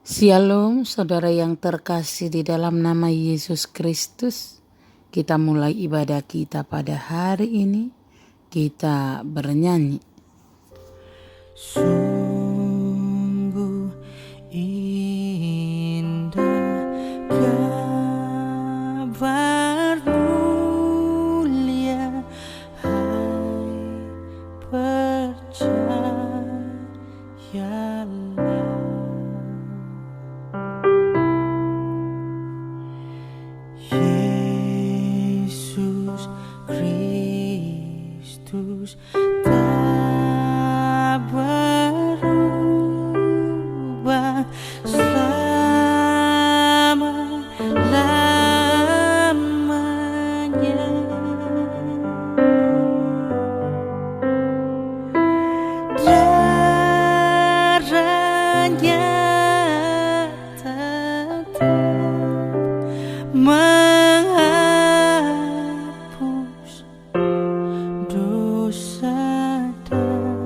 Shalom saudara yang terkasih di dalam nama Yesus Kristus. Kita mulai ibadah kita pada hari ini. Kita bernyanyi. Sungguh indah kabar mulia, hai percayalah. Yesus Kristus tak berubah selama-lamanya. Darahnya tetap menghapus dosa dan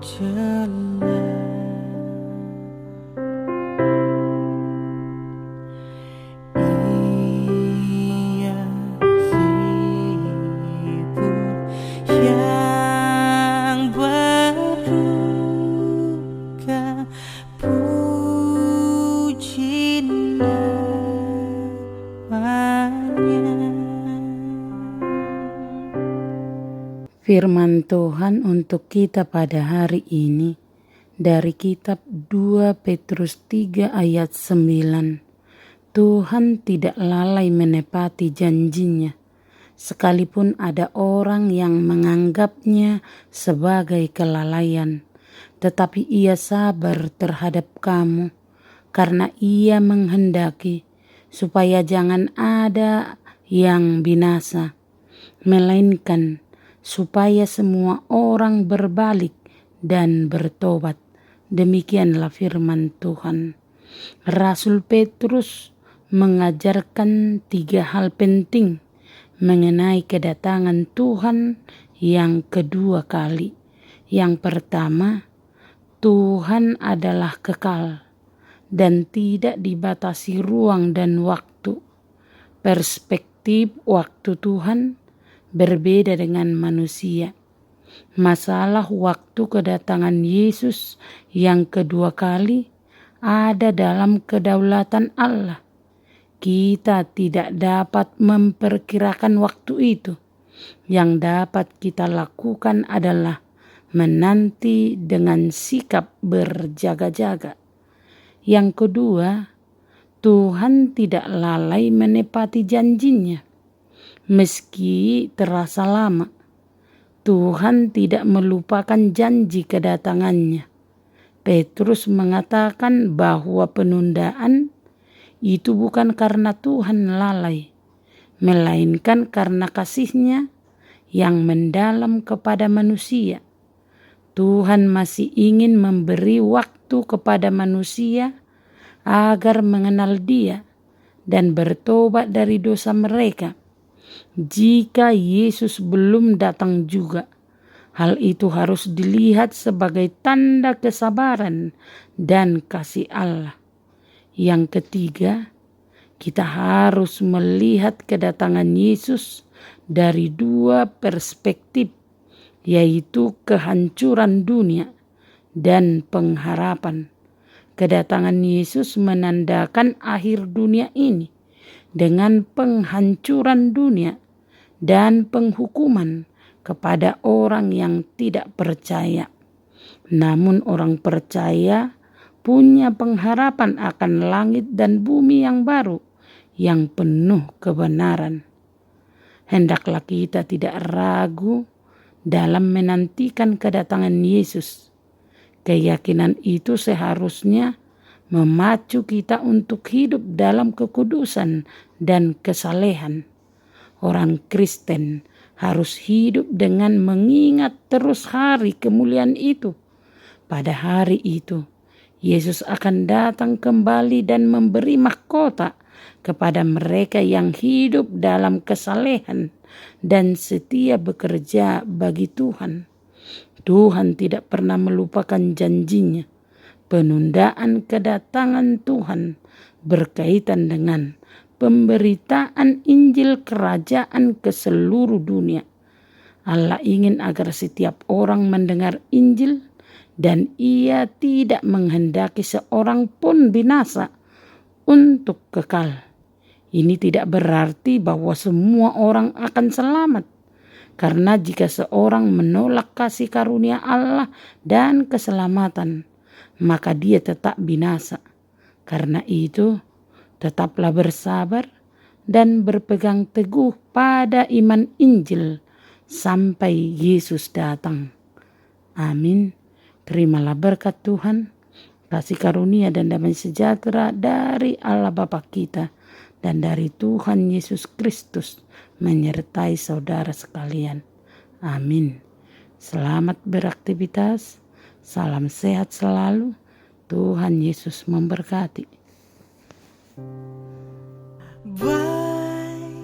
celah. Ia hibur yang berduka, puji Firman Tuhan untuk kita pada hari ini dari kitab 2 Petrus 3 ayat 9. Tuhan tidak lalai menepati janjinya, sekalipun ada orang yang menganggapnya sebagai kelalaian. Tetapi ia sabar terhadap kamu, karena ia menghendaki supaya jangan ada yang binasa, melainkan supaya semua orang berbalik dan bertobat. Demikianlah firman Tuhan. Rasul Petrus mengajarkan 3 hal penting mengenai kedatangan Tuhan yang kedua kali. Yang pertama, Tuhan adalah kekal dan tidak dibatasi ruang dan waktu. Perspektif waktu Tuhan berbeda dengan manusia. Masalah waktu kedatangan Yesus yang kedua kali ada dalam kedaulatan Allah. Kita tidak dapat memperkirakan waktu itu. Yang dapat kita lakukan adalah menanti dengan sikap berjaga-jaga. Yang kedua, Tuhan tidak lalai menepati janjinya. Meski terasa lama, Tuhan tidak melupakan janji kedatangannya. Petrus mengatakan bahwa penundaan itu bukan karena Tuhan lalai, melainkan karena kasih-Nya yang mendalam kepada manusia. Tuhan masih ingin memberi waktu kepada manusia agar mengenal Dia dan bertobat dari dosa mereka. Jika Yesus belum datang juga, hal itu harus dilihat sebagai tanda kesabaran dan kasih Allah. Yang ketiga, kita harus melihat kedatangan Yesus dari 2 perspektif, yaitu kehancuran dunia dan pengharapan. Kedatangan Yesus menandakan akhir dunia ini dengan penghancuran dunia dan penghukuman kepada orang yang tidak percaya. Namun orang percaya punya pengharapan akan langit dan bumi yang baru, yang penuh kebenaran. Hendaklah kita tidak ragu dalam menantikan kedatangan Yesus. Keyakinan itu seharusnya memacu kita untuk hidup dalam kekudusan dan kesalehan. Orang Kristen harus hidup dengan mengingat terus hari kemuliaan itu. Pada hari itu, Yesus akan datang kembali dan memberi mahkota kepada mereka yang hidup dalam kesalehan dan setia bekerja bagi Tuhan. Tuhan tidak pernah melupakan janjinya. penundaan kedatangan Tuhan berkaitan dengan pemberitaan Injil Kerajaan ke seluruh dunia. Allah ingin agar setiap orang mendengar Injil dan Ia tidak menghendaki seorang pun binasa untuk kekal. Ini tidak berarti bahwa semua orang akan selamat. Karena jika seorang menolak kasih karunia Allah dan keselamatan, maka dia tetap binasa. Karena itu, tetaplah bersabar dan berpegang teguh pada iman Injil sampai Yesus datang. Amin. Terimalah berkat Tuhan, kasih karunia dan damai sejahtera dari Allah Bapa kita dan dari Tuhan Yesus Kristus menyertai saudara sekalian. Amin. Selamat beraktivitas. Salam sehat selalu. Tuhan Yesus memberkati. baikkan